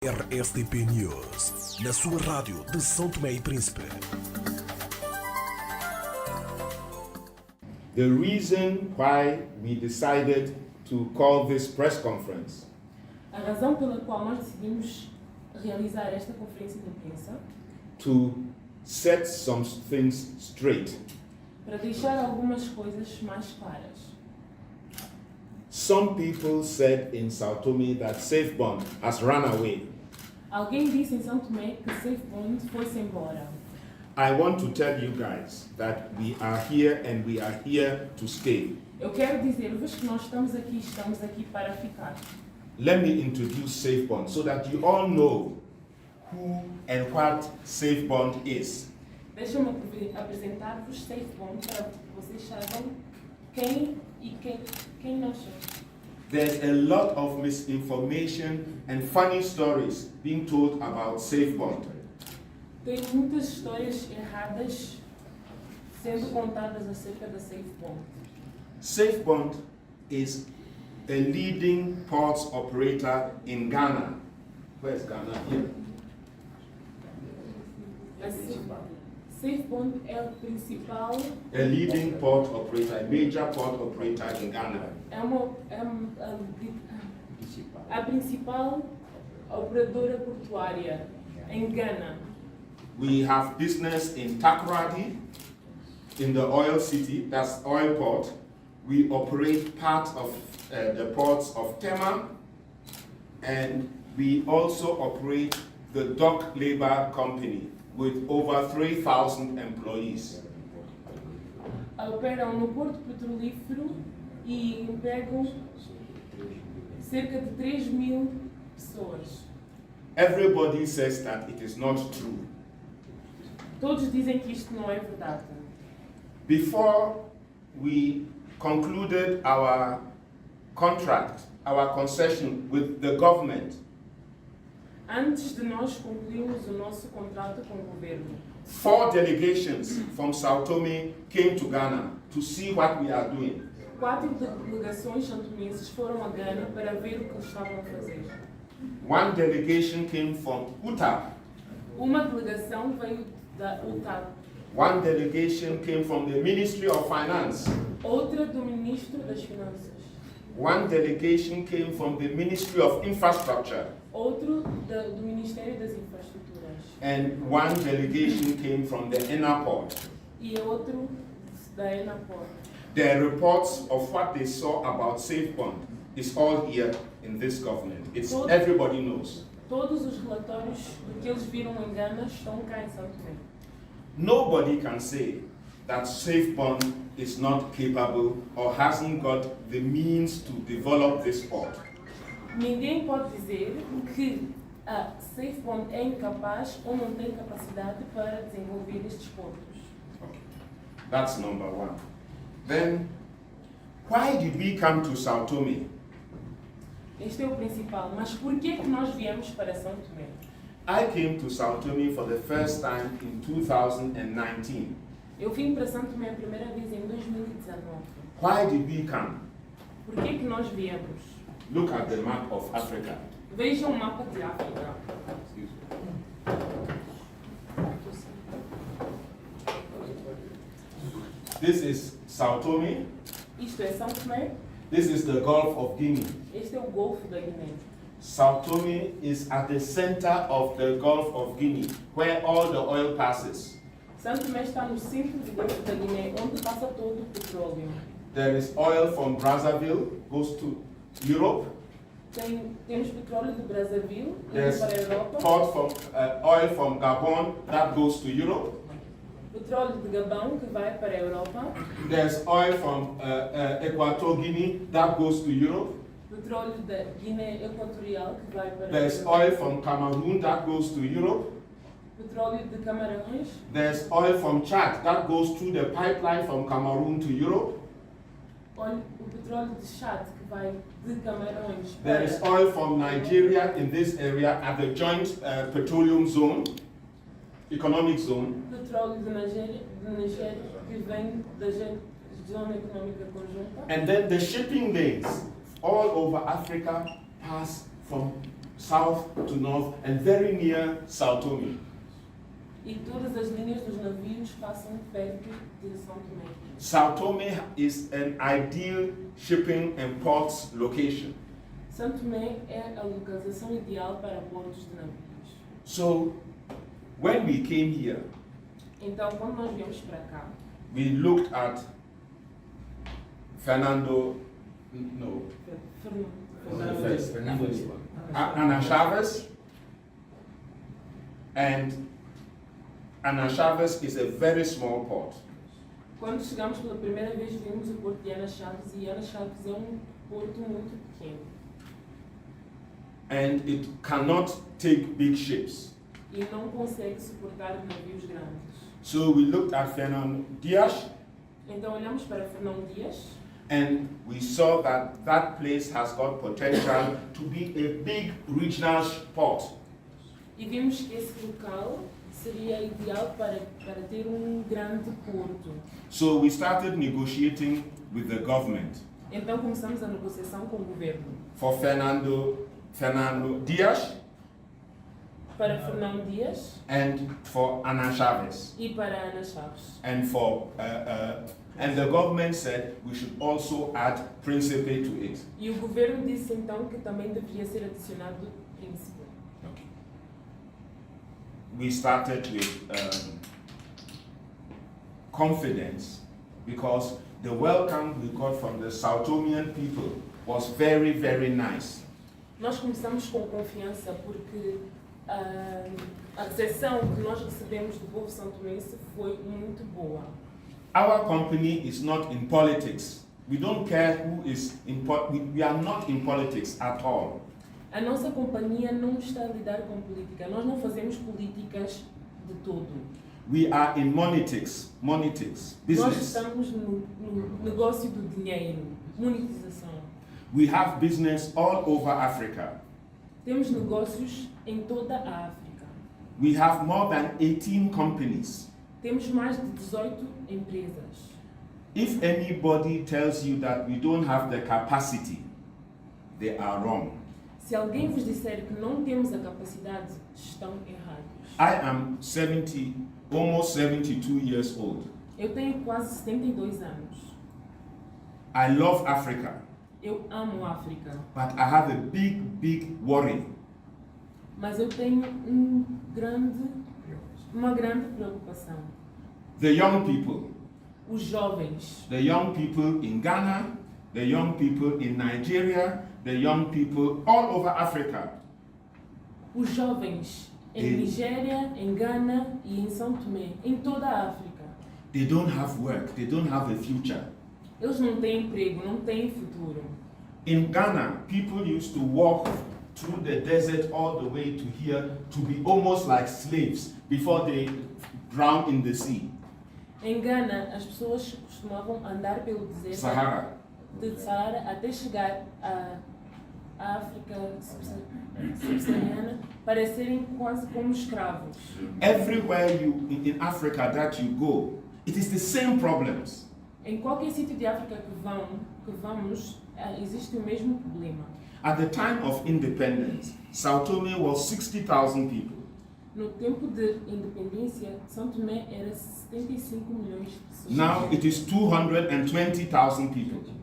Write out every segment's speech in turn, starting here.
RSTP News, na sua rádio de São Tomé e Príncipe. The reason why we decided to call this press conference A razão pela qual nós decidimos realizar esta conferência de imprensa to set some things straight. para deixar algumas coisas mais claras. Some people said in São Tomé that Safebond has run away. Alguém disse em São Tomé que Safebond foi-se embora. I want to tell you guys that we are here and we are here to stay. Eu quero dizer-vos que nós estamos aqui para ficar. Let me introduce Safebond so that you all know who and what Safebond is. Deixa-me apresentar-vos Safebond para que vocês saibam quem nós somos. There's a lot of misinformation and funny stories being told about Safebond. Tem muitas histórias erradas sendo contadas acerca da Safebond. Safebond is a leading ports operator in Ghana. Where's Ghana? Here. Safebond é o principal. A leading port operator, a major port operator in Ghana. A principal operadora portuária em Ghana. We have business in Takoradi, in the oil city, that's oil port. We operate part of the ports of Tema, and we also operate the dock labor company with over 3,000 employees. Operam no porto petrolífero e empregam cerca de 3.000 pessoas. Everybody says that it is not true. Todos dizem que isto não é verdade. Before we concluded our contract, our concession with the government, Antes de nós concluirmos o nosso contrato com o governo, 4 delegations from São Tomé came to Ghana to see what we are doing. 4 delegações santomenses foram a Ghana para ver o que eles estavam a fazer. 1 delegation came from Utah. Uma delegação veio da Utah. 1 delegation came from the Ministry of Finance. Outra do Ministro das Finanças. 1 delegation came from the Ministry of Infrastructure. Outro do Ministério das Infraestruturas. And 1 delegation came from the Enaport. E outro da Enaport. The reports of what they saw about Safebond is all here in this government. Everybody knows. Todos os relatórios do que eles viram em Ghana estão cá em São Tomé. Nobody can say that Safebond is not capable or hasn't got the means to develop this port. Ninguém pode dizer que a Safebond é incapaz ou não tem capacidade para desenvolver estes portos. Okay. That's number 1. Then, why did we come to São Tomé? Este é o principal. Mas por que nós viemos para São Tomé? I came to São Tomé for the first time in 2019. Eu vim para São Tomé a primeira vez em 2019. Why did we come? Por que nós viemos? Look at the map of Africa. Vejam o mapa de África. This is São Tomé. Isto é São Tomé. This is the Gulf of Guinea. Este é o Golfo da Guiné. São Tomé is at the center of the Gulf of Guinea, where all the oil passes. São Tomé está no centro do Golfo da Guiné, onde passa todo o petróleo. There is oil from Brazzaville, goes to Europe. Temos petróleo de Brazzaville, There's indo para a Europa. oil from Gabon, that goes to Europe. Petróleo de Gabão, que vai para a Europa. There's oil from Equatorial Guinea, that goes to Europe. Petróleo da Guiné Equatorial, que vai para a There's Europa. oil from Cameroon, that goes to Europe. Petróleo de Camarões. There's oil from Chad, that goes through the pipeline from Cameroon to Europe. O petróleo de Chad, que vai de Camarões There is oil from Nigeria in this area at the joint petroleum zone, economic zone. Petróleo de Nigéria, que vem da zona econômica conjunta. And then the shipping lanes all over Africa pass from south to north, and very near São Tomé. E todas as linhas dos navios passam perto de São Tomé. São Tomé is an ideal shipping and ports location. São Tomé é a localização ideal para portos de navios. So, when we came here, Então, quando nós viemos para cá, we looked at Fernando Ana Chaves, and Ana Chaves is a very small port. Quando chegamos pela primeira vez, vimos o porto de Ana Chaves, e Ana Chaves é porto muito pequeno. And it cannot take big ships. E não consegue suportar navios grandes. So we looked at Fernando Dias, Então olhamos para Fernão Dias and we saw that that place has got potential to be a big regional port. e vimos que esse local seria ideal para ter grande porto. So we started negotiating with the government Então começamos a negociação com o governo for Fernando Dias para Fernão Dias and for Ana Chaves. e para Ana Chaves. And the government said we should also add Príncipe to it. E o governo disse então que também deveria ser adicionado Príncipe. Okay. We started with confidence because the welcome we got from the São Tomean people was very, very nice. Nós começamos com confiança porque a recepção que nós recebemos do povo santomense foi muito boa. Our company is not in politics. We don't care who is we are not in politics at all. A nossa companhia não está a lidar com política. Nós não fazemos políticas de todo. We are in monetics, Nós business. estamos no negócio do dinheiro, monetização. We have business all over Africa. Temos negócios em toda a África. We have more than 18 companies. Temos mais de 18 empresas. If anybody tells you that we don't have the capacity, they are wrong. Se alguém vos disser que não temos a capacidade, estão errados. I am almost 72 years old. Eu tenho quase 72 anos. I love Africa, Eu amo a África, but I have a big worry. mas eu tenho uma grande preocupação. The young people, Os jovens, the young people in Ghana, the young people in Nigeria, the young people all over Africa. os jovens em Nigéria, em Ghana e em São Tomé, em toda a África. They don't have work, they don't have a future. Eles não têm emprego, não têm futuro. In Ghana, people used to walk through the desert all the way to here to be almost like slaves before they drown in the sea. Em Ghana, as pessoas costumavam andar pelo deserto de Saara até chegar à África subsaariana para serem quase como escravos. Everywhere in Africa that you go, it is the same problems. Em qualquer sítio de África que vamos, existe o mesmo problema. At the time of independence, São Tomé was 60,000 people. No tempo de independência, São Tomé era 75 milhões de pessoas. Now it is 220,000 people.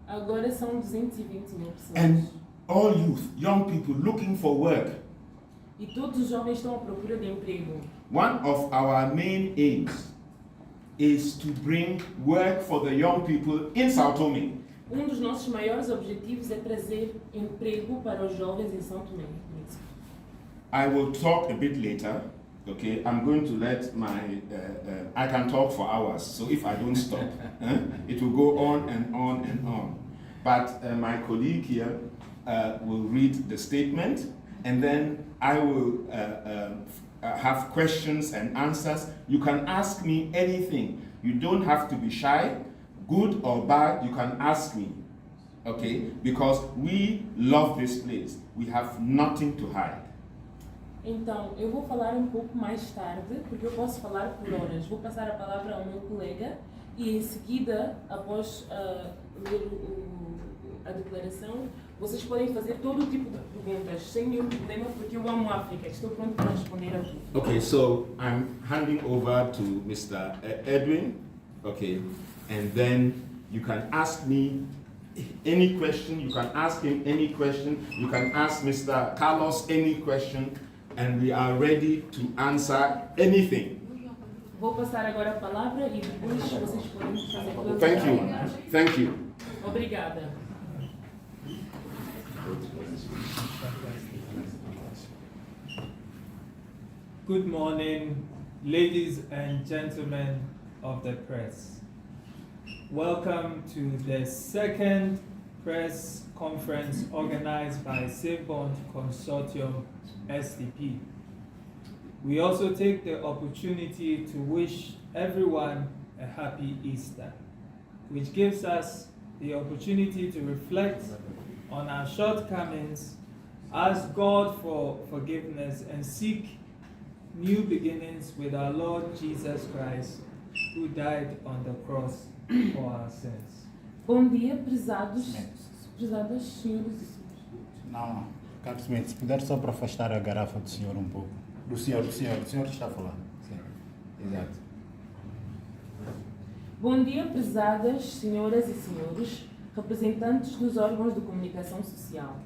Agora são 220 mil pessoas. And all youth, young people looking for work. E todos os jovens estão à procura de emprego. One of our main aims is to bring work for the young people in São Tomé. Dos nossos maiores objetivos é trazer emprego para os jovens em São Tomé. I will talk a bit later. Okay, I'm going to let I can talk for hours, so if I don't stop, it will go on and on and on. But my colleague here will read the statement, and then I will have questions and answers. You can ask me anything. You don't have to be shy, good or bad, you can ask me. Okay, because we love this place. We have nothing to hide. Então, eu vou falar um pouco mais tarde, porque eu posso falar por horas. Vou passar a palavra ao meu colega e em seguida, após ler a declaração, vocês podem fazer todo tipo de perguntas, sem nenhum problema, porque eu amo a África. Estou pronto para responder a tudo. Okay, so I'm handing over to Mr. Edwin, okay, and then you can ask me any question, you can ask him any question, you can ask Mr. Carlos any question, and we are ready to answer anything. Vou passar agora a palavra e depois vocês podem fazer todas Thank as you. perguntas. Thank you. Obrigada. Good morning, ladies and gentlemen of the press. Welcome to the second press conference organized by Safebond Consortium STP. We also take the opportunity to wish everyone a happy Easter, which gives us the opportunity to reflect on our shortcomings, ask God for forgiveness, and seek new beginnings with our Lord Jesus Christ, who died on the cross for our sins. Bom dia, prezadas senhoras e senhores. Não, Carlos Mendes, se puder só para afastar a garrafa do senhor um pouco. Do senhor está a falar. Sim, exato. Bom dia, prezadas senhoras e senhores, representantes dos órgãos de comunicação social.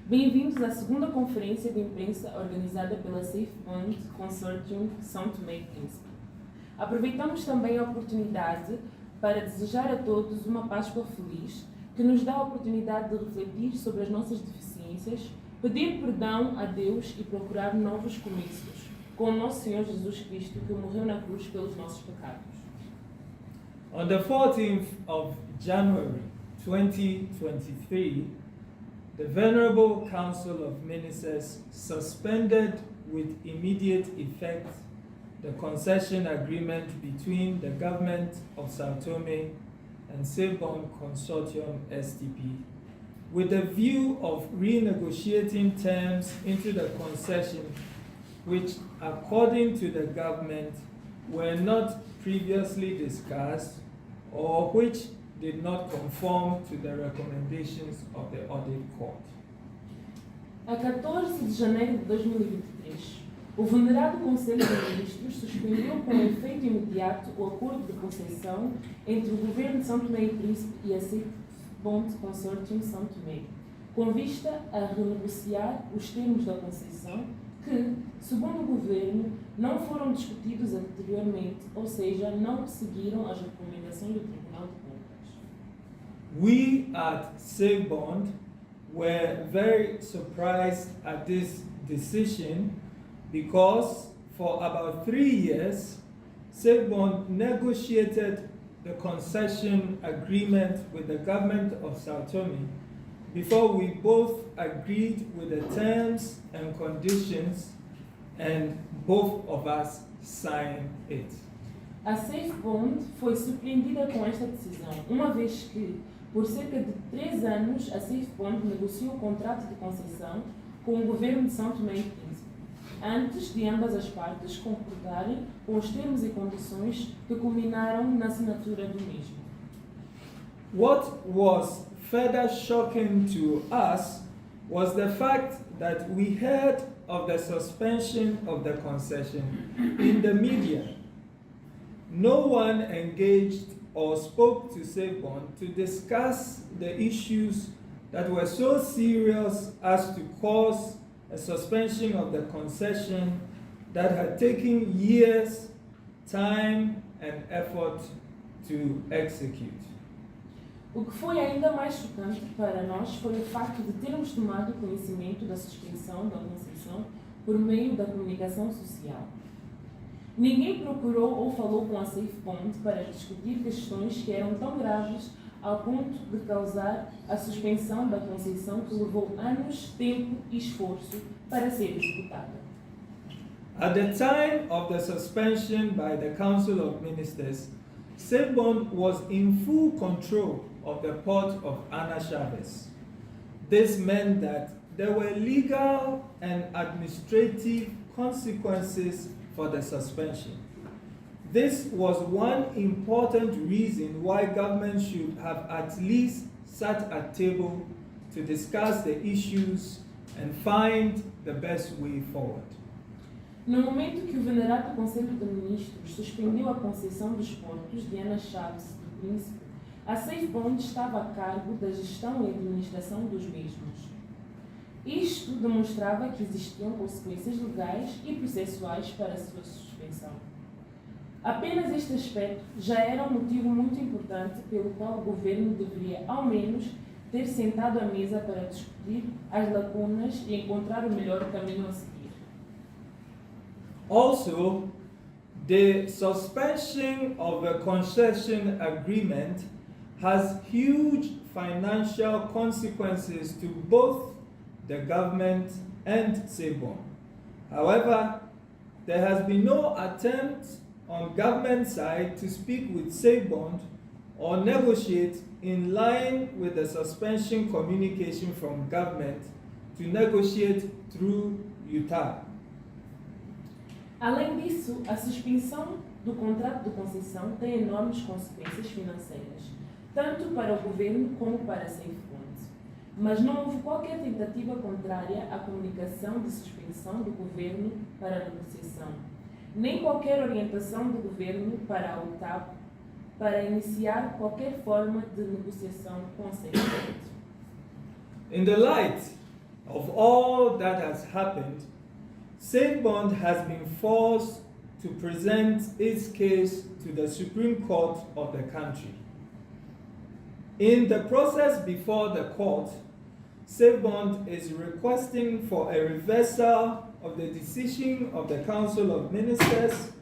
Bem-vindos à segunda conferência de imprensa organizada pela Safebond Consortium São Tomé e Príncipe. Aproveitamos também a oportunidade para desejar a todos uma Páscoa feliz, que nos dá a oportunidade de refletir sobre as nossas deficiências, pedir perdão a Deus e procurar novos começos, com o nosso Senhor Jesus Cristo, que morreu na cruz pelos nossos pecados. On the 14th of January 2023, the Venerable Council of Ministers suspended with immediate effect the concession agreement between the Government of São Tomé and Safebond Consortium STP, with the view of renegotiating terms into the concession which, according to the government, were not previously discussed or which did not conform to the recommendations of the audit court. A 14 de janeiro de 2023, o venerado Conselho de Ministros suspendeu com efeito imediato o acordo de concessão entre o Governo de São Tomé e Príncipe e a Safebond Consortium São Tomé, com vista a renegociar os termos da concessão que, segundo o Governo, não foram discutidos anteriormente, ou seja, não seguiram as recomendações do Tribunal de Contas. We at Safebond were very surprised at this decision because for about 3 years, Safebond negotiated the concession agreement with the government of São Tomé before we both agreed with the terms and conditions and both of us signed it. A Safebond foi surpreendida com esta decisão, uma vez que, por cerca de 3 anos, a Safebond negociou o contrato de concessão com o Governo de São Tomé e Príncipe, antes de ambas as partes concordarem com os termos e condições que culminaram na assinatura do mesmo. What was further shocking to us was the fact that we heard of the suspension of the concession in the media. No one engaged or spoke to Safebond to discuss the issues that were so serious as to cause a suspension of the concession that had taken years, time, and effort to execute. O que foi ainda mais chocante para nós foi o facto de termos tomado conhecimento da suspensão da concessão por meio da comunicação social. Ninguém procurou ou falou com a Safebond para discutir questões que eram tão graves ao ponto de causar a suspensão da concessão que levou anos, tempo e esforço para ser executada. At the time of the suspension by the Council of Ministers, Safebond was in full control of the port of Ana Chaves. This meant that there were legal and administrative consequences for the suspension. This was one important reason why government should have at least sat at table to discuss the issues and find the best way forward. No momento que o venerado Conselho de Ministros suspendeu a concessão dos portos de Ana Chaves do Príncipe, a Safebond estava a cargo da gestão e administração dos mesmos. Isto demonstrava que existiam consequências legais e processuais para a sua suspensão. Apenas este aspecto já era um motivo muito importante pelo qual o governo deveria, ao menos, ter sentado à mesa para discutir as lacunas e encontrar o melhor caminho a seguir. Also, the suspension of the concession agreement has huge financial consequences to both the government and Safebond. However, there has been no attempt on government side to speak with Safebond or negotiate in line with the suspension communication from government to negotiate through UTAR. Além disso, a suspensão do contrato de concessão tem enormes consequências financeiras, tanto para o governo como para a Safebond. Mas não houve qualquer tentativa contrária à comunicação de suspensão do governo para a negociação, nem qualquer orientação do governo para a UTAP para iniciar qualquer forma de negociação com a Safebond. In the light of all that has happened, Safebond has been forced to present its case to the Supreme Court of the country. In the process before the court, Safebond is requesting for a reversal of the decision of the Council of Ministers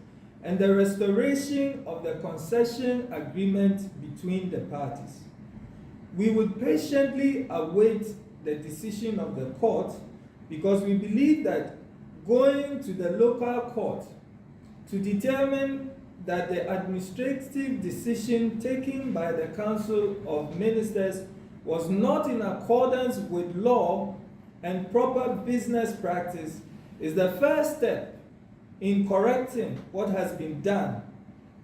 and the restoration of the concession agreement between the parties. We would patiently await the decision of the court because we believe that going to the local court to determine that the administrative decision taken by the Council of Ministers was not in accordance with law and proper business practice is the first step in correcting what has been done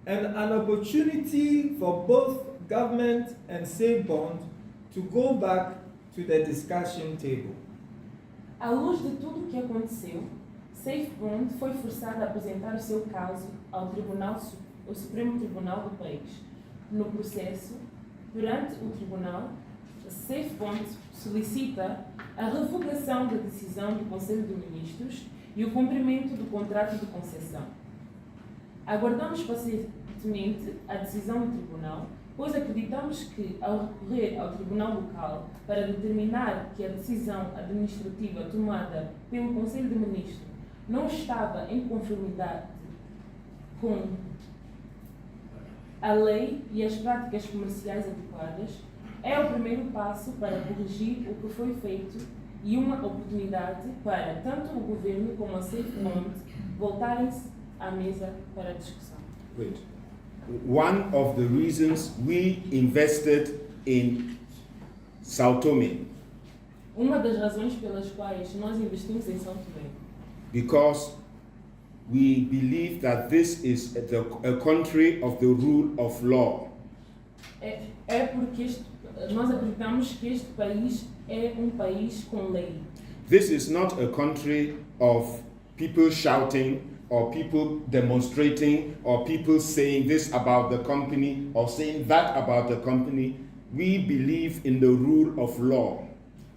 and an opportunity for both government and Safebond to go back to the discussion table. À luz de tudo o que aconteceu, Safebond foi forçada a apresentar o seu caso ao Supremo Tribunal do país. No processo, perante o Tribunal, Safebond solicita a revogação da decisão do Conselho de Ministros e o cumprimento do contrato de concessão. Aguardamos pacientemente a decisão do Tribunal, pois acreditamos que, ao recorrer ao Tribunal Local para determinar que a decisão administrativa tomada pelo Conselho de Ministros não estava em conformidade com a lei e as práticas comerciais adequadas, é o primeiro passo para corrigir o que foi feito e uma oportunidade para tanto o governo como a Safebond voltarem-se à mesa para a discussão. Wait. One of the reasons we invested in São Tomé. Uma das razões pelas quais nós investimos em São Tomé. Because we believe that this is a country of the rule of law. É porque nós acreditamos que este país é um país com lei. This is not a country of people shouting or people demonstrating or people saying this about the company or saying that about the company. We believe in the rule of law.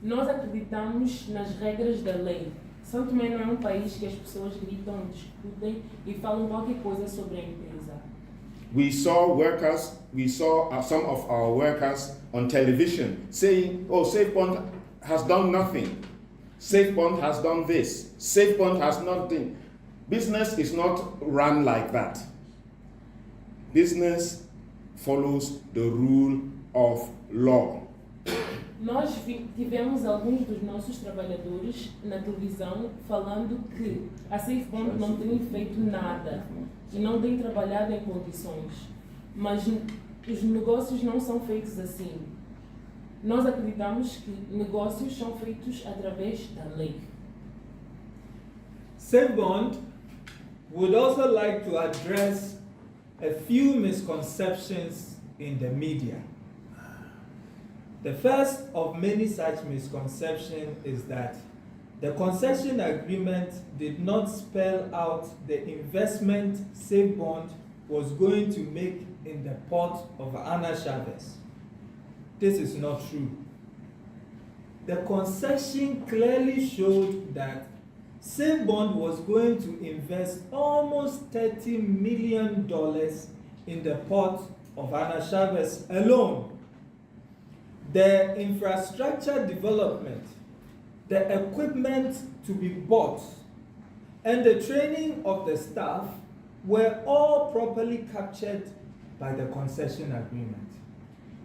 Nós acreditamos nas regras da lei. São Tomé não é um país que as pessoas gritam, discutem e falam qualquer coisa sobre a empresa. We saw some of our workers on television saying, oh, Safebond has done nothing. Safebond has done this. Safebond has not done. Business is not run like that. Business follows the rule of law. Nós tivemos alguns dos nossos trabalhadores na televisão falando que a Safebond não tem feito nada e não tem trabalhado em condições, mas os negócios não são feitos assim. Nós acreditamos que negócios são feitos através da lei. Safebond would also like to address a few misconceptions in the media. The first of many such misconceptions is that the concession agreement did not spell out the investment Safebond was going to make in the port of Ana Chavez. This is not true. The concession clearly showed that Safebond was going to invest almost $30 million in the port of Ana Chavez alone. The infrastructure development, the equipment to be bought, and the training of the staff were all properly captured by the concession agreement.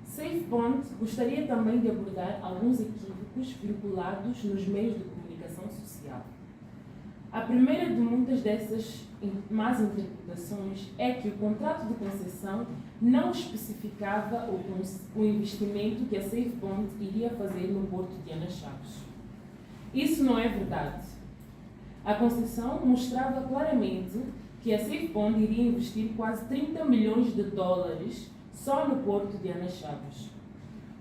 Safebond gostaria também de abordar alguns equívocos vinculados nos meios de comunicação social. A primeira de muitas dessas más interpretações é que o contrato de concessão não especificava o investimento que a Safebond iria fazer no porto de Ana Chavez. Isso não é verdade. A concessão mostrava claramente que a Safebond iria investir quase $30 milhões só no porto de Ana Chavez.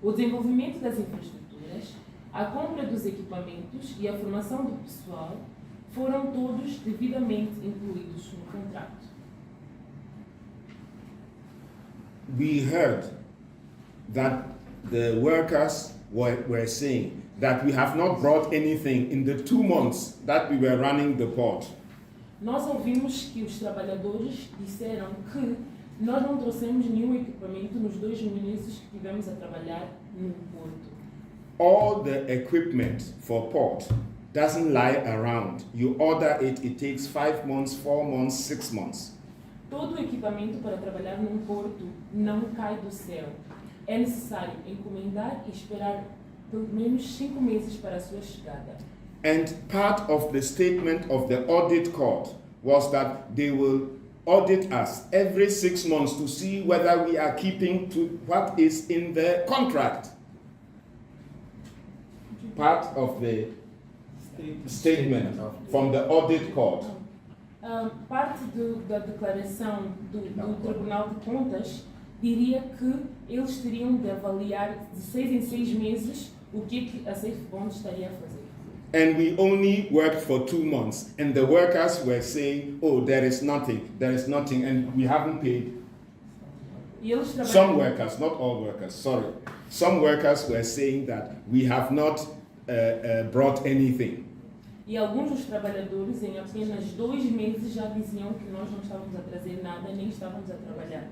O desenvolvimento das infraestruturas, a compra dos equipamentos e a formação do pessoal foram todos devidamente incluídos no contrato. We heard that the workers were saying that we have not brought anything in the 2 months that we were running the port. Nós ouvimos que os trabalhadores disseram que nós não trouxemos nenhum equipamento nos 2 meses que tivemos a trabalhar no porto. All the equipment for port doesn't lie around. You order it, it takes 5 months, 4 months, 6 months. Todo o equipamento para trabalhar num porto não cai do céu. É necessário encomendar e esperar pelo menos 5 meses para a sua chegada. And part of the statement of the audit court was that they will audit us every 6 months to see whether we are keeping to what is in the contract. Part of the statement from the audit court. Parte da declaração do Tribunal de Contas diria que eles teriam de avaliar de 6 em 6 meses o que a Safebond estaria a fazer. And we only worked for 2 months, and the workers were saying, "Oh, there is nothing, and we haven't paid." Some workers, not all workers, sorry. Some workers were saying that we have not brought anything. E alguns dos trabalhadores, em apenas 2 meses, já diziam que nós não estávamos a trazer nada, nem estávamos a trabalhar.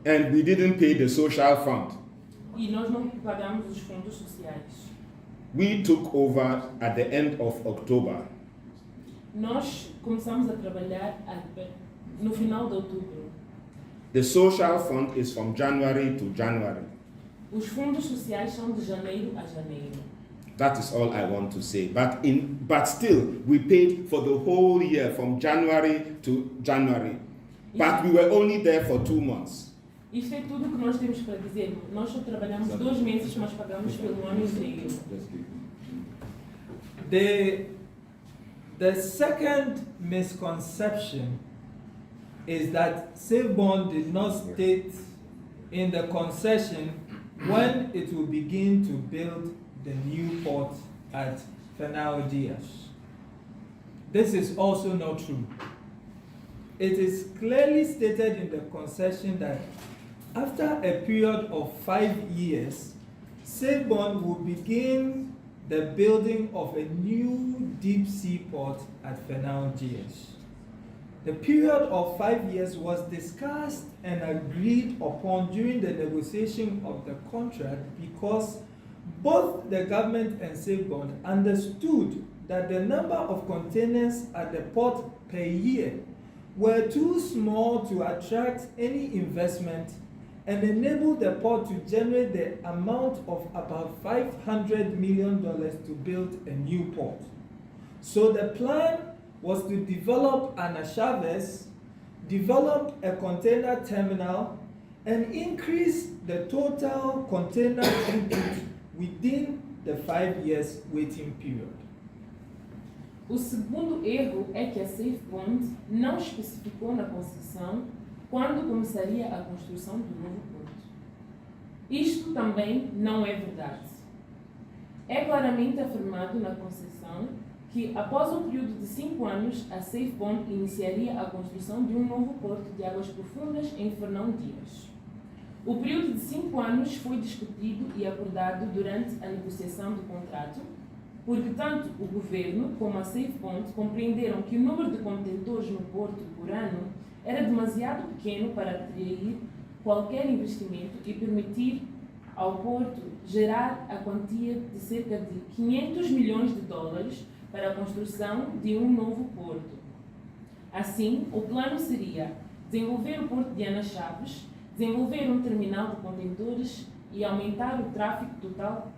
And we didn't pay the social fund. E nós não pagamos os fundos sociais. We took over at the end of October. Nós começamos a trabalhar no final de outubro. The social fund is from January to January. Os fundos sociais são de janeiro a janeiro. That is all I want to say. But still, we paid for the whole year from January to January. But we were only there for 2 months. Isto é tudo o que nós temos para dizer. Nós só trabalhamos 2 meses, mas pagamos pelo ano inteiro. The second misconception is that Safebond did not state in the concession when it will begin to build the new port at Fernão Dias. This is also not true. It is clearly stated in the concession that after a period of 5 years, Safebond will begin the building of a new deep sea port at Fernão Dias. The period of 5 years was discussed and agreed upon during the negotiation of the contract because both the government and Safebond understood that the number of containers at the port per year were too small to attract any investment and enable the port to generate the amount of about $500 million to build a new port. So the plan was to develop Ana Chavez, develop a container terminal, and increase the total container throughput within the 5 years waiting period. O segundo erro é que a Safebond não especificou na concessão quando começaria a construção do novo porto. Isto também não é verdade. É claramente afirmado na concessão que, após um período de 5 anos, a Safebond iniciaria a construção de um novo porto de águas profundas em Fernão Dias. O período de 5 anos foi discutido e acordado durante a negociação do contrato, porque tanto o Governo como a Safebond compreenderam que o número de contentores no porto por ano era demasiado pequeno para atrair qualquer investimento e permitir ao porto gerar a quantia de cerca de 500 milhões de dólares para a construção de um novo porto. Assim, o plano seria desenvolver o porto de Ana Chaves, desenvolver um terminal de contentores e aumentar o tráfego total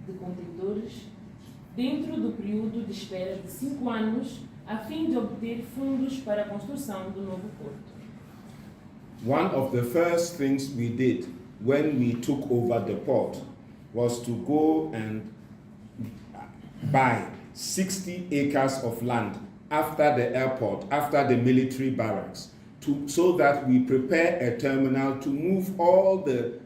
de contentores dentro do período de espera de 5 anos, a fim de obter fundos para a construção do novo porto. One of the first things we did when we took over the port was to go and buy 60 acres of land after the airport, after the military barracks, so that we prepare a terminal to move all the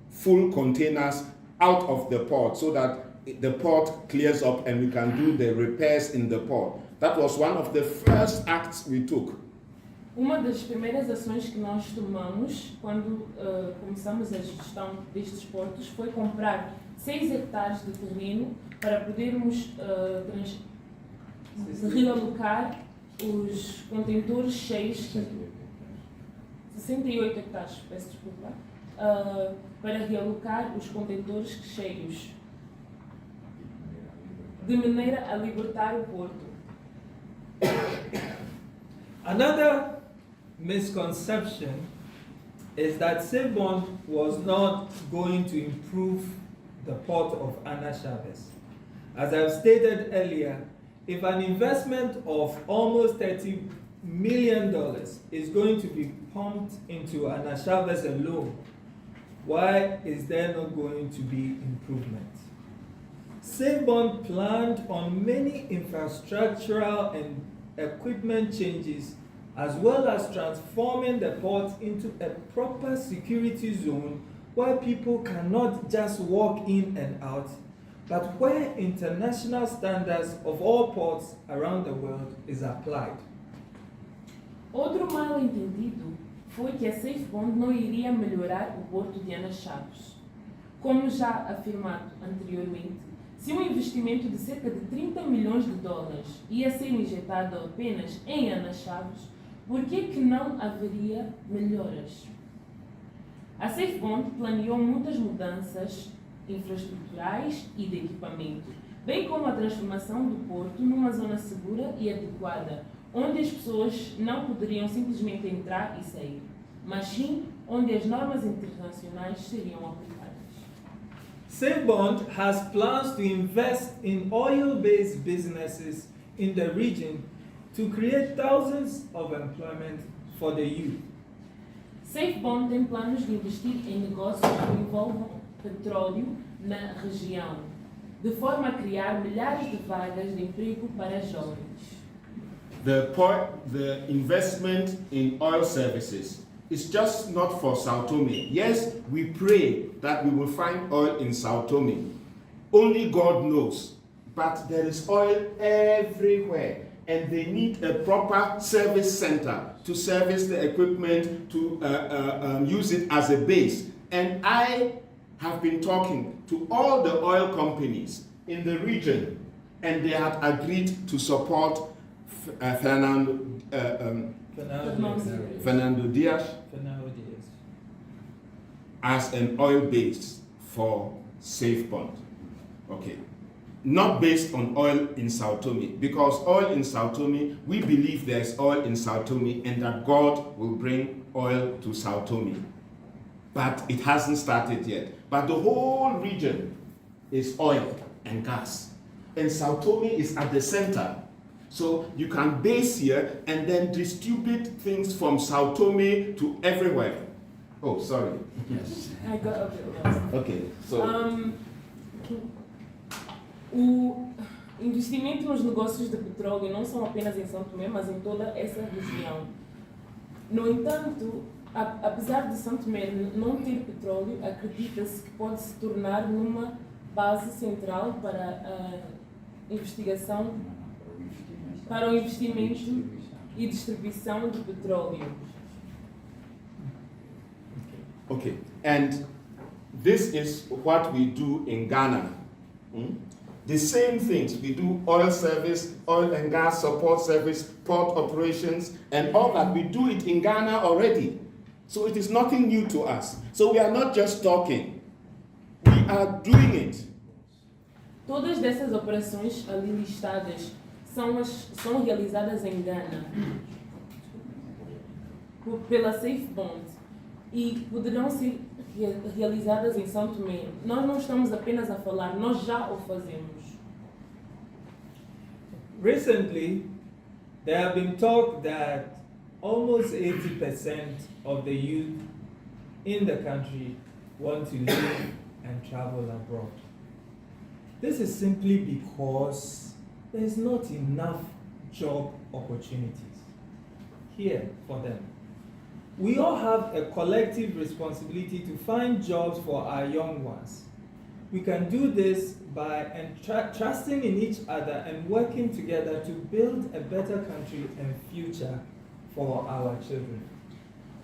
full containers out of the port so that the port clears up and we can do the repairs in the port. That was one of the first acts we took. Uma das primeiras ações que nós tomamos quando começamos a gestão destes portos foi comprar 6 hectares de terreno para podermos realocar os contentores cheios, 68 hectares, peço desculpa, para realocar os contentores cheios, de maneira a libertar o porto. Another misconception is that Safebond was not going to improve the port of Ana Chaves. As I've stated earlier, if an investment of almost $30 million is going to be pumped into Ana Chaves alone, why is there not going to be improvement? Safebond planned on many infrastructural and equipment changes, as well as transforming the port into a proper security zone where people cannot just walk in and out, but where international standards of all ports around the world is applied. Outro mal-entendido foi que a Safebond não iria melhorar o porto de Ana Chaves. Como já afirmado anteriormente, se um investimento de cerca de 30 milhões de dólares ia ser injetado apenas em Ana Chaves, por que não haveria melhoras? A Safebond planeou muitas mudanças infraestruturais e de equipamento, bem como a transformação do porto numa zona segura e adequada, onde as pessoas não poderiam simplesmente entrar e sair, mas sim onde as normas internacionais seriam aplicadas. Safebond has plans to invest in oil-based businesses in the region to create thousands of employment for the youth. Safebond tem planos de investir em negócios que envolvam petróleo na região, de forma a criar milhares de vagas de emprego para jovens. The investment in oil services is just not for São Tomé. Yes, we pray that we will find oil in São Tomé. Only God knows. But there is oil everywhere, and they need a proper service center to service the equipment, to use it as a base. And I have been talking to all the oil companies in the region, and they have agreed to support Fernando Dias as an oil base for Safebond. Okay. Not based on oil in São Tomé, because oil in São Tomé, we believe there's oil in São Tomé and that God will bring oil to São Tomé. But it hasn't started yet. But the whole region is oil and gas. And São Tomé is at the center. So you can base here and then distribute things from São Tomé to everywhere. Oh, sorry. Yes. I got a bit lost. Okay, so... O investimento nos negócios de petróleo não são apenas em São Tomé, mas em toda essa região. No entanto, Apesar de São Tomé não ter petróleo, acredita-se que pode se tornar numa base central para a investigação, para o investimento e distribuição de petróleo. Okay, and this is what we do in Ghana. The same things. We do oil service, oil and gas support service, port operations, and all that. We do it in Ghana already. So it is nothing new to us. So we are not just talking. We are doing it. Todas dessas operações ali listadas são realizadas em Ghana pela Safebond e poderão ser realizadas em São Tomé. Nós não estamos apenas a falar, nós já o fazemos. Recently, there have been talk that almost 80% of the youth in the country want to live and travel abroad. This is simply because there is not enough job opportunities here for them. We all have a collective responsibility to find jobs for our young ones. We can do this by trusting in each other and working together to build a better country and future for our children.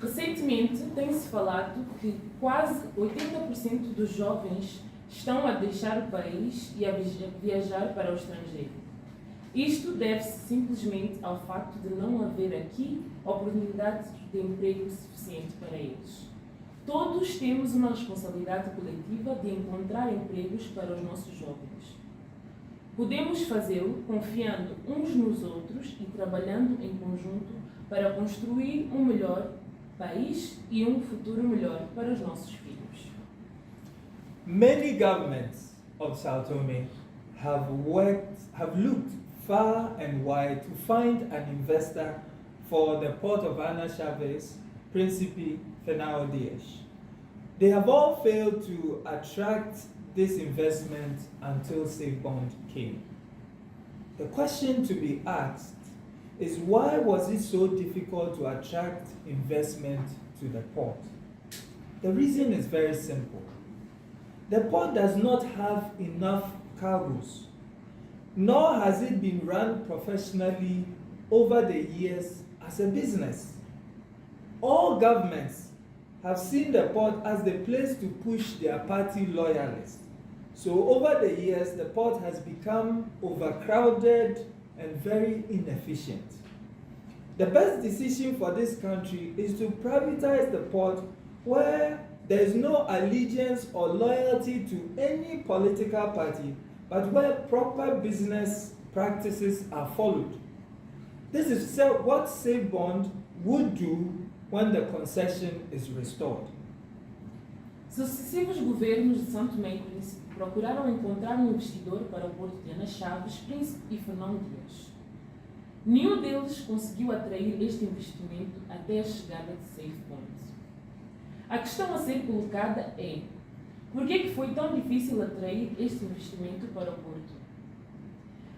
Recentemente tem-se falado que quase 80% dos jovens estão a deixar o país e a viajar para o estrangeiro. Isto deve-se simplesmente ao facto de não haver aqui oportunidade de emprego suficiente para eles. Todos temos uma responsabilidade coletiva de encontrar empregos para os nossos jovens. Podemos fazê-lo confiando uns nos outros e trabalhando em conjunto para construir um melhor país e um futuro melhor para os nossos filhos. Many governments of São Tomé have looked far and wide to find an investor for the port of Ana Chaves, Príncipe, Fernão Dias. They have all failed to attract this investment until Safebond came. The question to be asked is, why was it so difficult to attract investment to the port? The reason is very simple. The port does not have enough cargoes, nor has it been run professionally over the years as a business. All governments have seen the port as the place to push their party loyalists. So over the years, the port has become overcrowded and very inefficient. The best decision for this country is to privatize the port where there is no allegiance or loyalty to any political party, but where proper business practices are followed. This is what Safebond would do when the concession is restored. Sucessivos governos de São Tomé e Príncipe procuraram encontrar um investidor para o porto de Ana Chaves, Príncipe e Fernão Dias. Nenhum deles conseguiu atrair este investimento até a chegada de Safebond. A questão a ser colocada é: por que é que foi tão difícil atrair este investimento para o porto?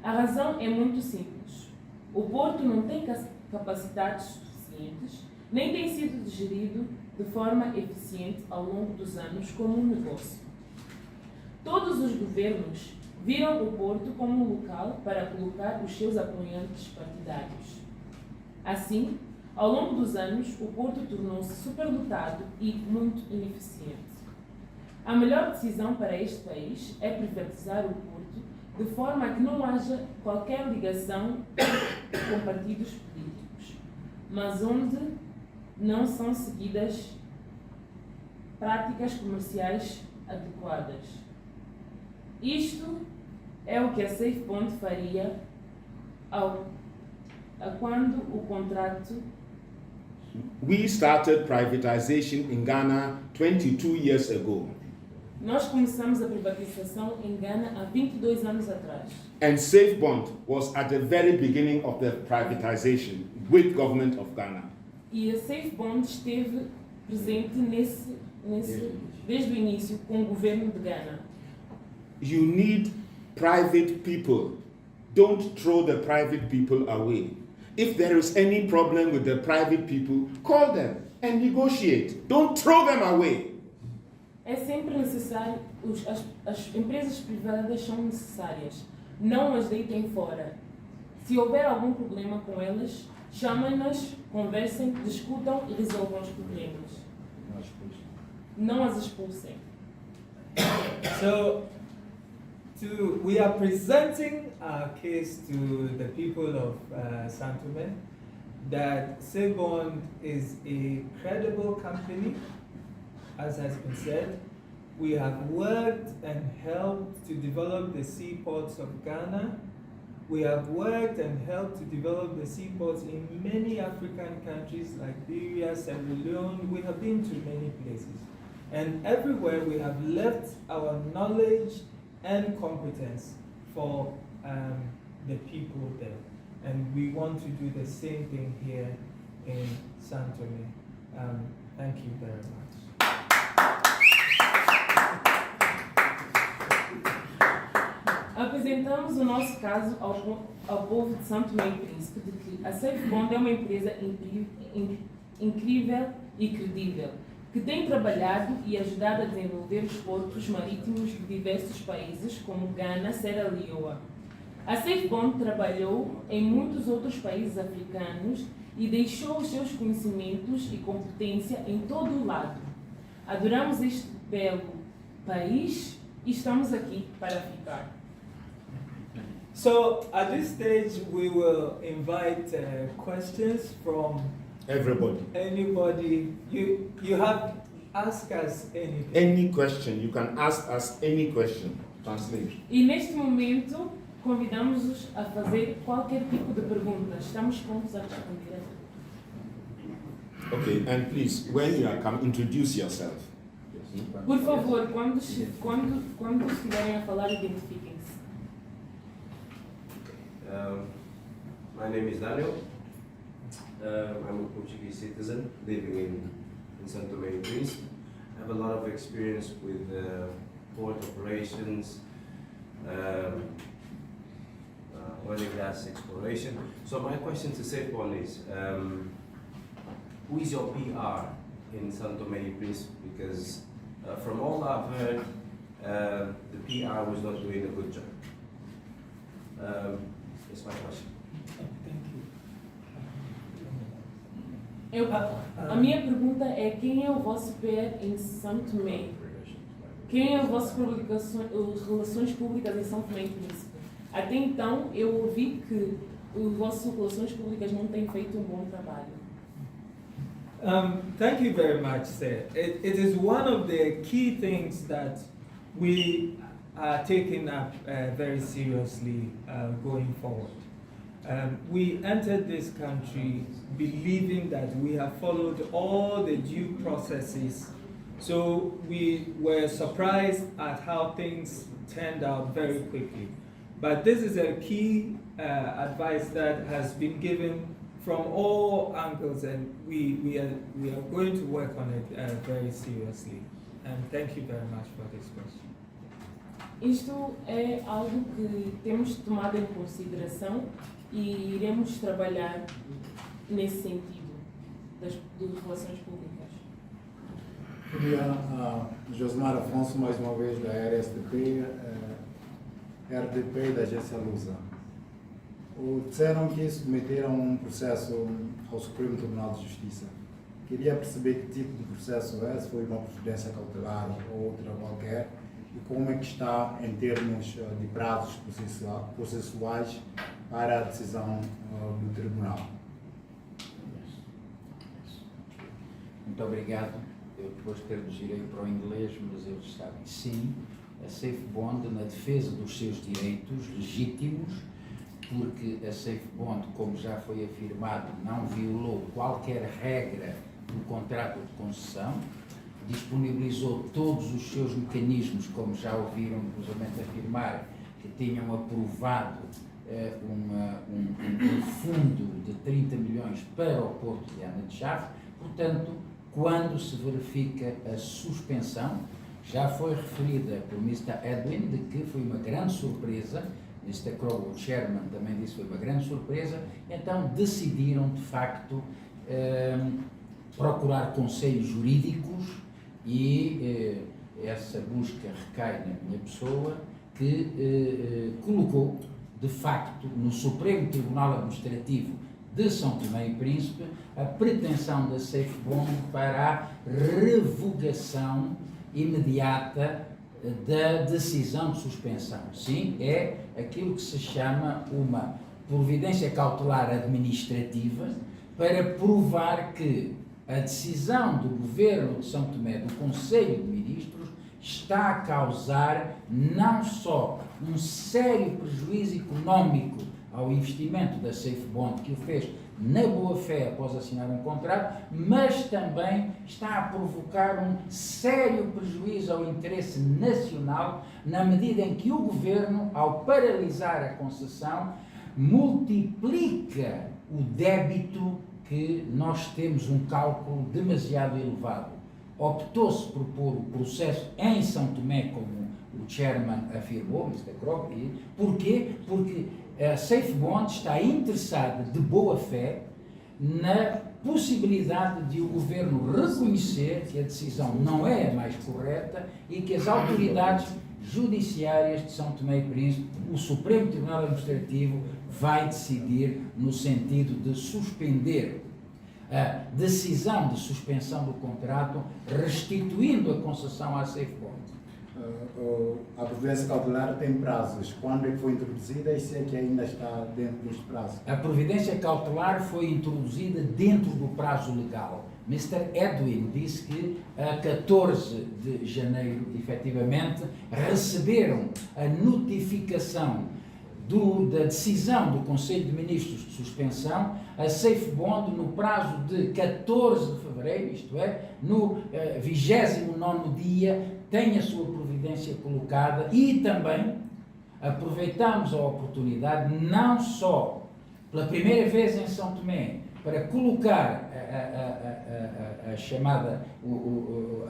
A razão é muito simples. O porto não tem capacidades suficientes, nem tem sido gerido de forma eficiente ao longo dos anos como um negócio. Todos os governos viram o porto como um local para colocar os seus apoiantes partidários. Assim, ao longo dos anos, o porto tornou-se superdotado e muito ineficiente. A melhor decisão para este país é privatizar o porto de forma a que não haja qualquer ligação com partidos políticos, mas onde não são seguidas práticas comerciais adequadas. Isto é o que a Safebond faria quando o contrato. We started privatization in Ghana 22 years ago. Nós começamos a privatização em Ghana há 22 anos atrás. And Safebond was at the very beginning of the privatization with government of Ghana. E a Safebond esteve presente desde o início com o governo de Ghana. You need private people. Don't throw the private people away. If there is any problem with the private people, call them. and negotiate. Don't throw them away. É sempre necessário, as empresas privadas são necessárias, não as deitem fora. Se houver algum problema com elas, chamem-nas, conversem, discutam e resolvam os problemas. Não as expulsem. So, we are presenting our case to the people of São Tomé that Safebond is a credible company, as has been said. We have worked and helped to develop the seaports of Ghana. We have worked and helped to develop the seaports in many African countries like Liberia, Sierra Leone. We have been to many places. And everywhere we have left our knowledge and competence for the people there. And we want to do the same thing here in São Tomé. Thank you very much. Apresentamos o nosso caso ao povo de São Tomé e Príncipe de que a Safebond é uma empresa incrível e credível, que tem trabalhado e ajudado a desenvolver os portos marítimos de diversos países, como Ghana, Sierra Leone. A Safebond trabalhou em muitos outros países africanos e deixou os seus conhecimentos e competência em todo o lado. Adoramos este belo país e estamos aqui para ficar. So at this stage, we will invite questions from Everybody. anybody. You have asked us anything. Any question, you can ask us any question. Translate. E neste momento, convidamos-os a fazer qualquer tipo de pergunta. Estamos prontos a responder. Okay, and please, when you are come, introduce yourself. Por favor, quando estiverem a falar, identifiquem-se. My name is Daniel. I'm a Portuguese citizen living in São Tomé and Príncipe. I have a lot of experience with port operations, oil and gas exploration. So my question to Safebond is, who is your PR in São Tomé and Príncipe? Because from all I've heard, the PR was not doing a good job. That's my question. A minha pergunta é: quem é o vosso PR em São Tomé? Quem é o vosso relações públicas em São Tomé e Príncipe? Até então, eu ouvi que os vossos relações públicas não têm feito um bom trabalho. Thank you very much, sir. It is one of the key things that we are taking up very seriously going forward. We entered this country believing that we have followed all the due processes, so we were surprised at how things turned out very quickly. But this is a key advice that has been given from all angles, and we are going to work on it very seriously. And thank you very much for this question. Isto é algo que temos tomado em consideração e iremos trabalhar nesse sentido das relações públicas. Josemar Afonso, mais uma vez, da RSTP, RTP da agência Lusa. Disseram que submeteram um processo ao Supremo Tribunal de Justiça. Queria perceber que tipo de processo é, se foi uma procedência cautelar ou outra qualquer, e como é que está em termos de prazos processuais para a decisão do Tribunal. Muito obrigado. Eu depois traduzirei para o inglês, mas eles sabem. Sim, a Safebond, na defesa dos seus direitos legítimos, porque a Safebond, como já foi afirmado, não violou qualquer regra do contrato de concessão, disponibilizou todos os seus mecanismos, como já ouviram inclusive afirmar, que tinham aprovado um fundo de 30 milhões para o Porto de Ana de Chaves. Portanto, quando se verifica a suspensão, já foi referida por Mr. Edwin, de que foi uma grande surpresa, Mr. Crow, o chairman, também disse que foi uma grande surpresa, então decidiram, de facto, procurar conselhos jurídicos e essa busca recai na minha pessoa, que colocou, de facto, no Supremo Tribunal Administrativo de São Tomé e Príncipe a pretensão da Safebond para a revogação imediata da decisão de suspensão. Sim, é aquilo que se chama uma providência cautelar administrativa para provar que a decisão do Governo de São Tomé, do Conselho de Ministros, está a causar não só um sério prejuízo económico ao investimento da Safebond, que o fez na boa-fé após assinar um contrato, mas também está a provocar um sério prejuízo ao interesse nacional, na medida em que o Governo, ao paralisar a concessão, multiplica o débito que nós temos um cálculo demasiado elevado. Optou-se por pôr o processo em São Tomé, como o chairman afirmou, Mr. Krog. Porquê? Porque a Safebond está interessada de boa fé na possibilidade de o Governo reconhecer que a decisão não é a mais correta e que as autoridades judiciárias de São Tomé e Príncipe, o Supremo Tribunal Administrativo, vai decidir no sentido de suspender a decisão de suspensão do contrato, restituindo a concessão à Safebond. A providência cautelar tem prazos. Quando é que foi introduzida e se é que ainda está dentro deste prazo? A providência cautelar foi introduzida dentro do prazo legal. Mr. Edwin disse que a 14 de janeiro, efetivamente, receberam a notificação da decisão do Conselho de Ministros de suspensão. A Safebond, no prazo de 14 de fevereiro, isto é, no 29º dia, tem a sua providência colocada e também aproveitamos a oportunidade, não só pela primeira vez em São Tomé, para colocar a chamada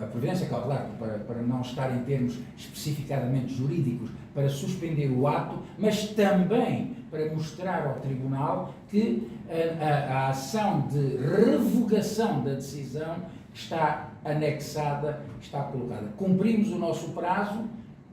a providência cautelar, para não estar em termos especificadamente jurídicos, para suspender o ato, mas também para mostrar ao Tribunal que a ação de revogação da decisão está anexada, está colocada. Cumprimos o nosso prazo,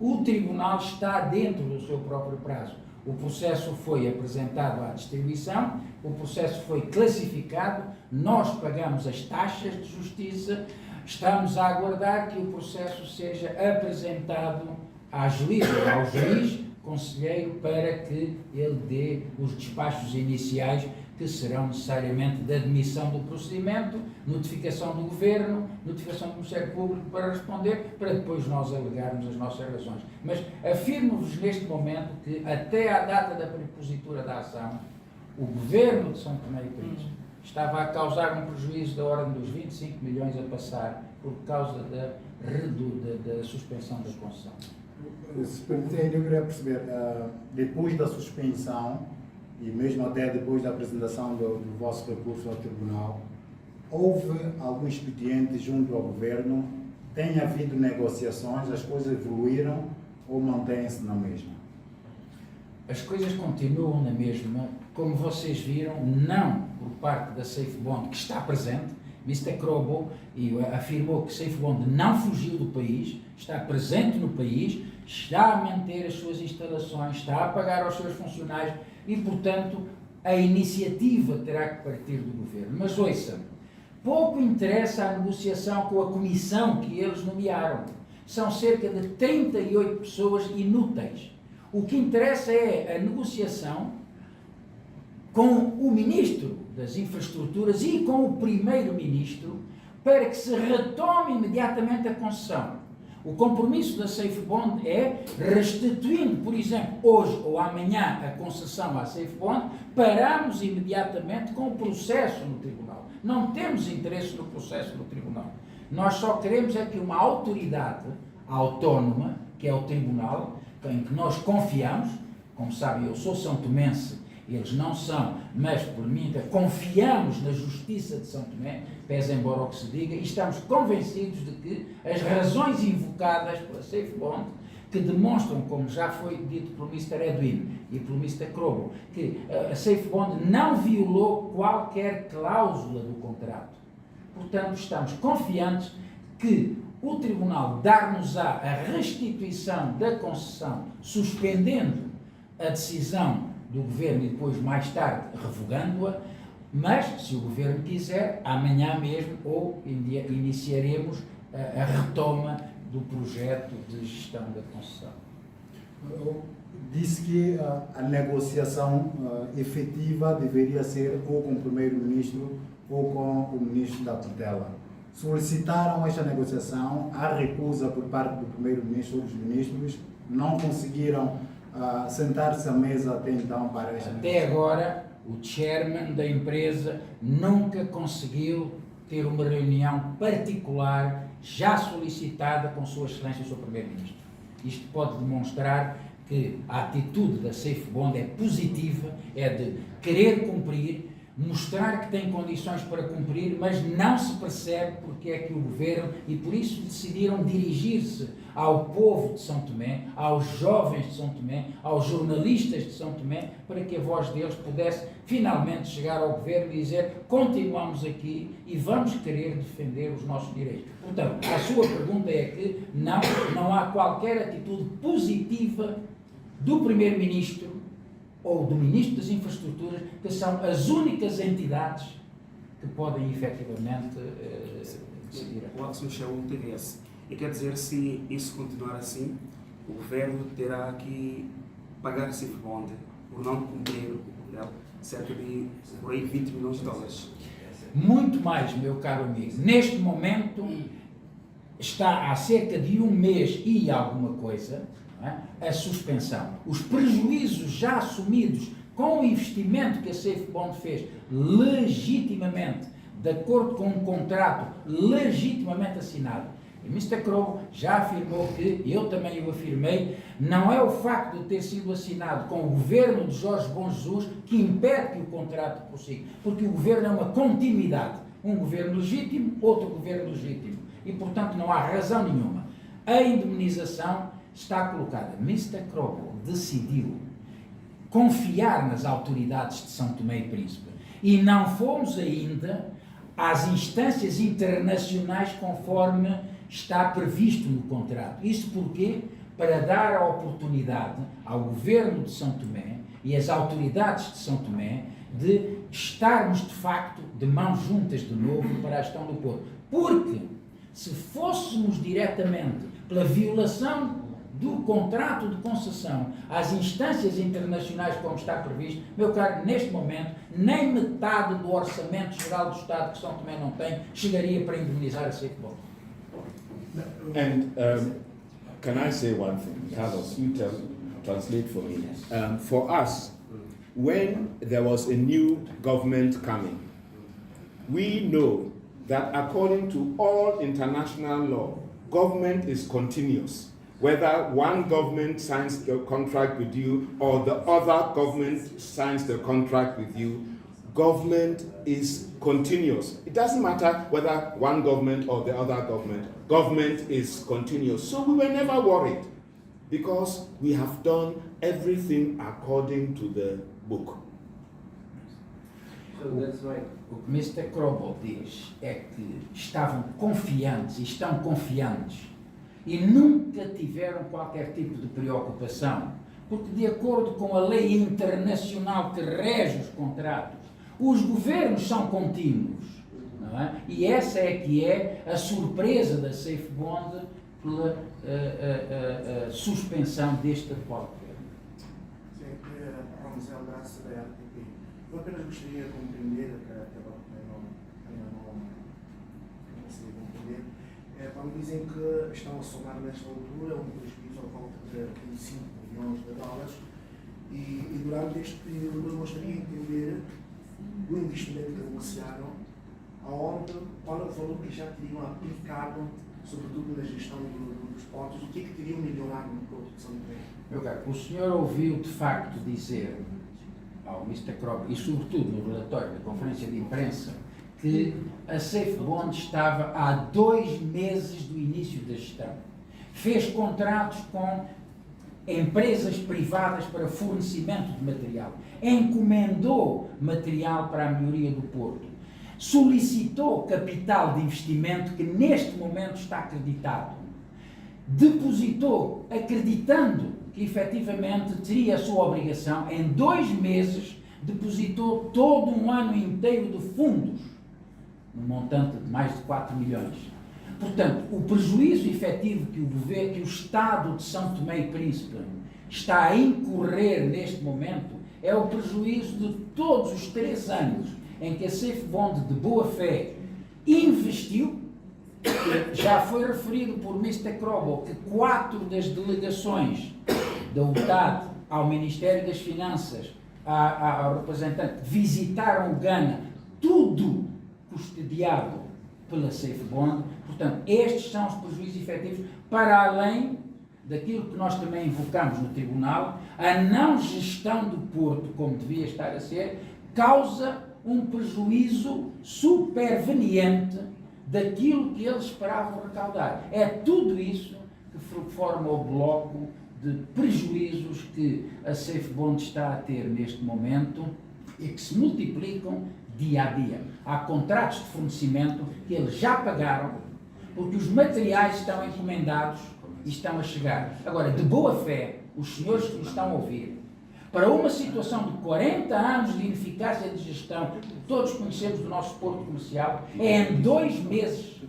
o Tribunal está dentro do seu próprio prazo. O processo foi apresentado à distribuição, o processo foi classificado, nós pagamos as taxas de justiça, estamos a aguardar que o processo seja apresentado à juíza, ao juiz conselheiro, para que ele dê os despachos iniciais que serão necessariamente de admissão do procedimento, notificação do Governo, notificação do Ministério Público para responder, para depois nós alegarmos as nossas razões. Mas afirmo-vos neste momento que até à data da prepositura da ação, o Governo de São Tomé e Príncipe estava a causar um prejuízo da ordem dos 25 milhões a passar por causa da suspensão da concessão. Se permitem, eu queria perceber, depois da suspensão, e mesmo até depois da apresentação do vosso recurso ao Tribunal, houve algum expediente junto ao Governo? Tem havido negociações? As coisas evoluíram ou mantêm-se na mesma? As coisas continuam na mesma, como vocês viram, não por parte da Safebond, que está presente. Mr. Krobo afirmou que Safebond não fugiu do país, está presente no país, está a manter as suas instalações, está a pagar aos seus funcionários e, portanto, a iniciativa terá que partir do Governo. Mas ouça, pouco interessa a negociação com a comissão que eles nomearam. São cerca de 38 pessoas inúteis. O que interessa é a negociação com o Ministro das Infraestruturas e com o Primeiro-Ministro para que se retome imediatamente a concessão. O compromisso da Safebond é, restituindo, por exemplo, hoje ou amanhã a concessão à Safebond, paramos imediatamente com o processo no Tribunal. Não temos interesse no processo no Tribunal. Nós só queremos é que uma autoridade autónoma, que é o Tribunal, em que nós confiamos, como sabem, eu sou são tomense, eles não são, mas por mim confiamos na justiça de São Tomé, pese embora o que se diga, e estamos convencidos de que as razões invocadas pela Safebond, que demonstram, como já foi dito pelo Mr. Edwin e pelo Mr. Krobo, que a Safebond não violou qualquer cláusula do contrato. Portanto, estamos confiantes que o Tribunal dar-nos-á a restituição da concessão, suspendendo a decisão do Governo e depois, mais tarde, revogando-a, mas, se o Governo quiser, amanhã mesmo, ou iniciaremos a retoma do projeto de gestão da concessão. Disse que a negociação efetiva deveria ser ou com o Primeiro-Ministro ou com o Ministro da Tutela. Solicitaram esta negociação, há recusa por parte do Primeiro-Ministro ou dos Ministros, não conseguiram sentar-se à mesa até então para esta negociação. Até agora, o chairman da empresa nunca conseguiu ter uma reunião particular já solicitada com Sua Excelência o Sr. Primeiro-Ministro. Isto pode demonstrar que a atitude da Safebond é positiva, é de querer cumprir, mostrar que tem condições para cumprir, mas não se percebe porque é que o Governo, e por isso decidiram dirigir-se ao povo de São Tomé, aos jovens de São Tomé, aos jornalistas de São Tomé, para que a voz deles pudesse finalmente chegar ao Governo e dizer: continuamos aqui e vamos querer defender os nossos direitos. Portanto, a sua pergunta é que não há qualquer atitude positiva do Primeiro-Ministro ou do Ministro das Infraestruturas, que são as únicas entidades que podem efetivamente decidir. O que se chama o TVS. E quer dizer, se isso continuar assim, o Governo terá que pagar a Safebond por não cumprir o dela, cerca de por aí 20 milhões de dólares. Muito mais, meu caro amigo. Neste momento, está há cerca de um mês e alguma coisa, a suspensão. Os prejuízos já assumidos com o investimento que a Safebond fez legitimamente, de acordo com um contrato legitimamente assinado. E Mr. Crow já afirmou que, eu também o afirmei, não é o facto de ter sido assinado com o governo de Jorge Bom Jesus que impede que o contrato prossiga, porque o governo é uma continuidade. Um governo legítimo, outro governo legítimo. E, portanto, não há razão nenhuma. A indemnização está colocada. Mr. Crow decidiu confiar nas autoridades de São Tomé e Príncipe e não fomos ainda às instâncias internacionais conforme está previsto no contrato. Isso porquê? Para dar a oportunidade ao Governo de São Tomé e às autoridades de São Tomé de estarmos de facto de mãos juntas de novo para a gestão do porto. Porque se fôssemos diretamente pela violação do contrato de concessão às instâncias internacionais como está previsto, meu caro, neste momento, nem metade do orçamento geral do Estado que São Tomé não tem chegaria para indemnizar a Safebond. And can I say one thing? Carlos, you translate for me. For us, when there was a new government coming, we know that according to all international law, government is continuous. Whether one government signs the contract with you or the other government signs the contract with you, government is continuous. It doesn't matter whether one government or the other government is continuous. So we were never worried because we have done everything according to the book. So that's right. O que Mr. Crowell diz é que estavam confiantes e estão confiantes e nunca tiveram qualquer tipo de preocupação, porque de acordo com a lei internacional que rege os contratos, os governos são contínuos, não é? E essa é que é a surpresa da Safebond pela suspensão deste atual governo. Sim, vamos ao braço da RSTP. Eu apenas gostaria de compreender, quando dizem que estão a somar nesta altura um prejuízo à volta de 5 milhões de dólares e durante este período eu gostaria de entender o investimento que negociaram, qual é o valor que já teriam aplicado, sobretudo na gestão dos portos, o que é que teriam melhorado no Porto de São Tomé? Meu caro, o senhor ouviu de facto dizer ao Mr. Crow e sobretudo no relatório da Conferência de Imprensa que a Safebond estava há 2 meses do início da gestão. Fez contratos com empresas privadas para fornecimento de material. Encomendou material para a melhoria do porto. solicitou capital de investimento que neste momento está acreditado, depositou acreditando que efetivamente teria a sua obrigação, em 2 meses depositou todo um ano inteiro de fundos, num montante de mais de 4 milhões. Portanto, o prejuízo efetivo que o Estado de São Tomé e Príncipe está a incorrer neste momento é o prejuízo de todos os 3 anos em que a Safebond de boa fé investiu. Já foi referido por Mr. Crobo que 4 das delegações da UTAD ao Ministério das Finanças, ao representante, visitaram o Ghana, tudo custodiado pela Safebond. Portanto, estes são os prejuízos efetivos, para além daquilo que nós também invocamos no Tribunal, a não gestão do Porto, como devia estar a ser, causa um prejuízo superveniente daquilo que eles esperavam recaudar. É tudo isso que forma o bloco de prejuízos que a Safebond está a ter neste momento e que se multiplicam dia a dia. Há contratos de fornecimento que eles já pagaram, porque os materiais estão encomendados e estão a chegar. Agora, de boa fé, os senhores que nos estão a ouvir, para uma situação de 40 anos de ineficácia de gestão, que todos conhecemos do nosso porto comercial, é em 2 meses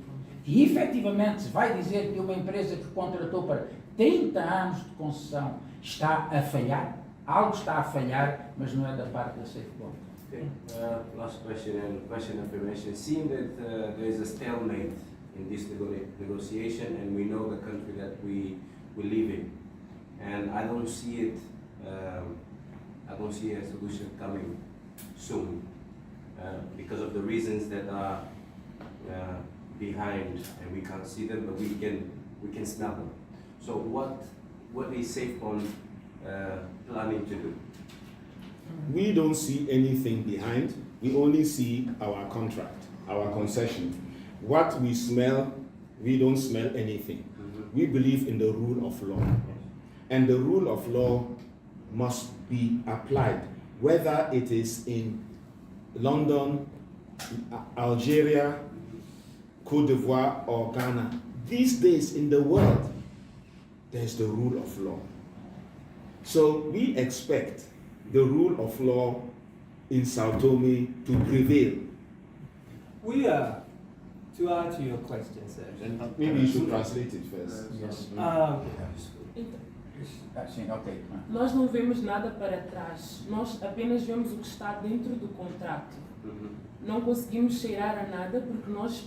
que efetivamente se vai dizer que uma empresa que contratou para 30 anos de concessão está a falhar. Algo está a falhar, mas não é da parte da Safebond. Okay. Last question and question affirmation. Seeing that there is a stalemate in this negotiation, and we know the country that we live in, and I don't see it. I don't see a solution coming soon because of the reasons that are behind, and we can't see them, but we can smell them. So what is Safebond planning to do? We don't see anything behind. We only see our contract, our concession. What we smell, we don't smell anything. We believe in the rule of law. And the rule of law must be applied, whether it is in London, Algeria, Côte d'Ivoire, or Ghana. These days in the world, there's the rule of law. So we expect the rule of law in São Tomé to prevail. We are, to answer your question, sir. And maybe you should translate it first. Yes. Sim, ok. Nós não vemos nada para trás, nós apenas vemos o que está dentro do contrato. Não conseguimos cheirar a nada porque nós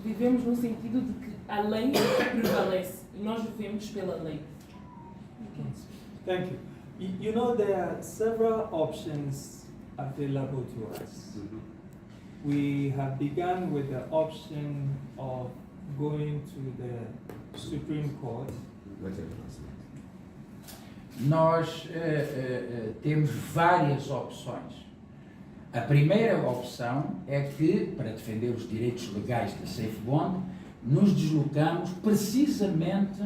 vivemos no sentido de que a lei prevalece e nós vivemos pela lei. Thank you. You know, there are several options available to us. We have begun with the option of going to the Supreme Court. Nós temos várias opções. A primeira opção é que, para defender os direitos legais da Safebond, nos deslocamos precisamente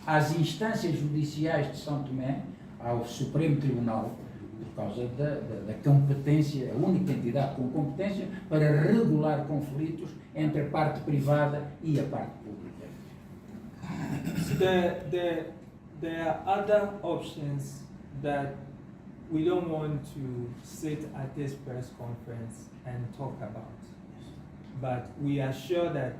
às instâncias judiciais de São Tomé, ao Supremo Tribunal, por causa da competência, a única entidade com competência para regular conflitos entre a parte privada e a parte pública. There are other options that we don't want to sit at this press conference and talk about. But we are sure that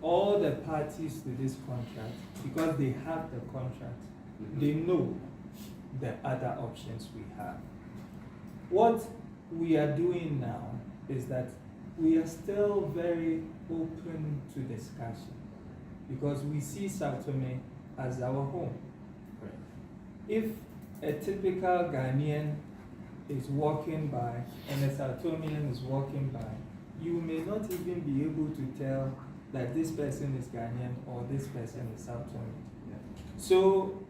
all the parties to this contract, because they have the contract, they know the other options we have. What we are doing now is that we are still very open to discussion because we see São Tomé as our home. If a typical Ghanaian is walking by and a São Tomean is walking by, you may not even be able to tell that this person is Ghanaian or this person is São Tomé. So,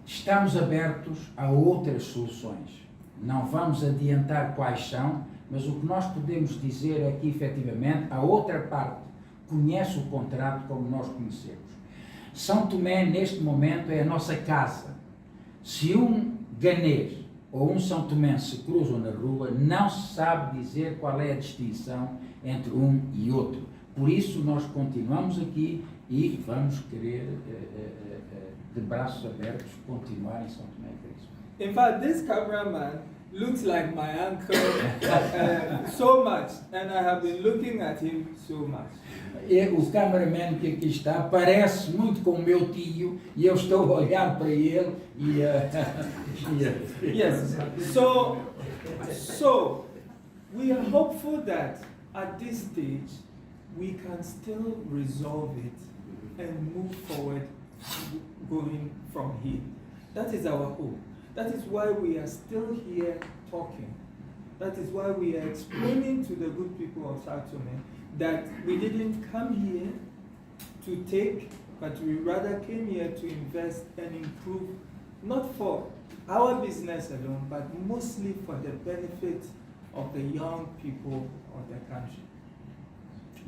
estamos abertos a outras soluções. Não vamos adiantar quais são, mas o que nós podemos dizer é que, efetivamente, a outra parte conhece o contrato como nós conhecemos. São Tomé, neste momento, é a nossa casa. Se um ganês ou um São Tomense se cruzam na rua, não se sabe dizer qual é a distinção entre um e outro. Por isso nós continuamos aqui e vamos querer, de braços abertos, continuar em São Tomé e Príncipe. In fact, this cameraman looks like my uncle so much, and I have been looking at him so much. O cameraman que aqui está parece muito com o meu tio e eu estou a olhar para ele e Yes. So we are hopeful that at this stage we can still resolve it and move forward, going from here. That is our hope. That is why we are still here talking. That is why we are explaining to the good people of São Tomé that we didn't come here to take, but we rather came here to invest and improve, not for our business alone, but mostly for the benefit of the young people of the country.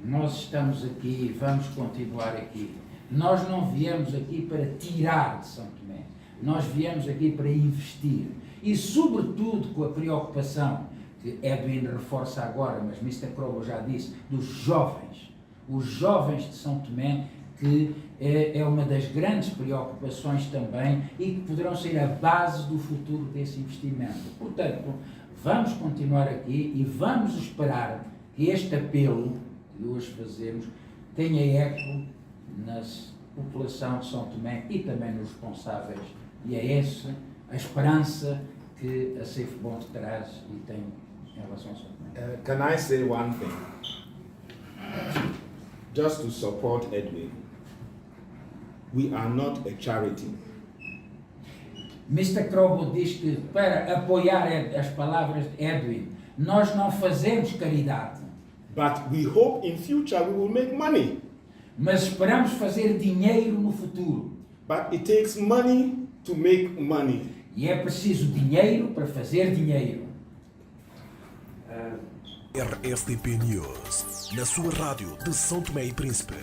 Nós estamos aqui e vamos continuar aqui. Nós não viemos aqui para tirar de São Tomé. Nós viemos aqui para investir. E, sobretudo, com a preocupação que Edwin reforça agora, mas Mr. Crobo já disse, dos jovens. Os jovens de São Tomé, que é uma das grandes preocupações também e que poderão ser a base do futuro desse investimento. Portanto, vamos continuar aqui e vamos esperar que este apelo que hoje fazemos tenha eco na população de São Tomé e também nos responsáveis. E é essa a esperança que a Safebond traz e tem em relação a São Tomé. Can I say one thing? Just to support Edwin, we are not a charity. Mr. Crobo diz que, para apoiar as palavras de Edwin, nós não fazemos caridade. But we hope in future we will make money. Mas esperamos fazer dinheiro no futuro. But it takes money to make money. E é preciso dinheiro para fazer dinheiro. RSTP News, na sua rádio de São Tomé e Príncipe.